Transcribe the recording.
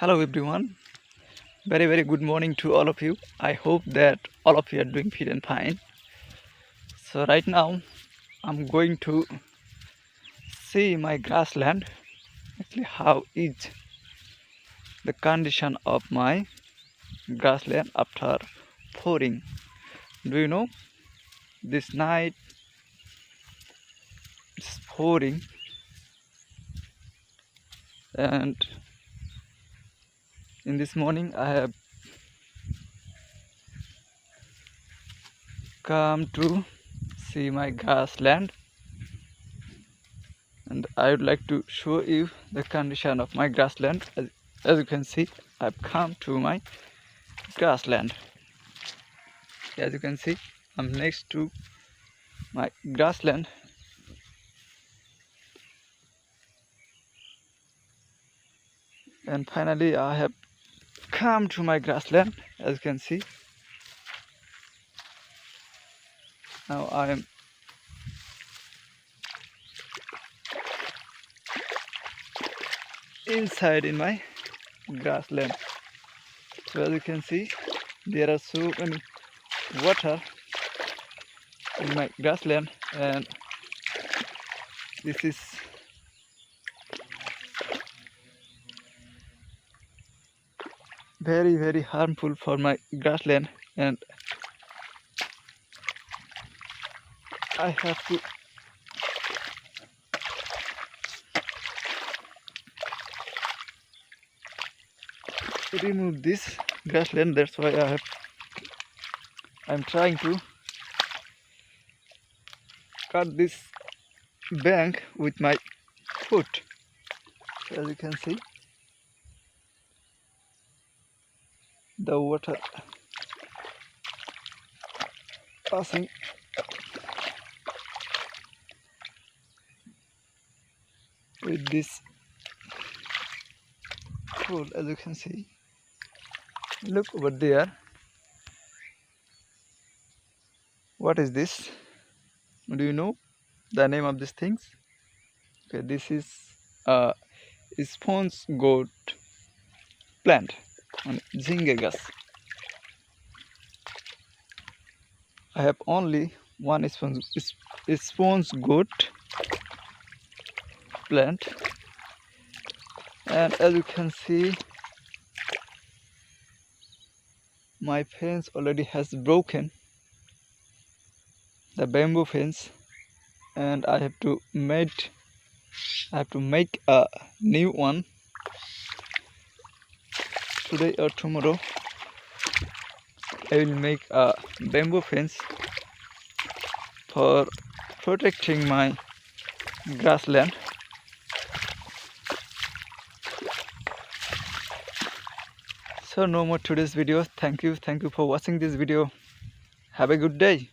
Hello everyone, very good morning to all of you. I hope that all of you are doing fit and fine. So right now I'm going to see my grassland. Actually, how is the condition of my grassland after pouring? Do you know, this night it's pouring, and in this morning I have come to see my grassland, and I would like to show you the condition of my grassland. As you can see, I've come to my grassland. As you can see, I'm next to my grassland, and finally I have come to my grassland. As you can see, now I am inside in my grassland. So as you can see, there are so many water in my grassland, and this is very harmful for my grassland, and I have to remove this grassland. That's why I'm trying to cut this bank with my foot. As you can see, the water passing with this hole. As you can see, look over there. What is this? Do you know the name of these things? Okay, this is a sponge goat plant on Zingigas. I have only one sponge goat plant, and as you can see, my fence already has broken, the bamboo fence, and I have to make a new one today or tomorrow. I will make a bamboo fence for protecting my grassland. So no more today's video. Thank you for watching this video. Have a good day.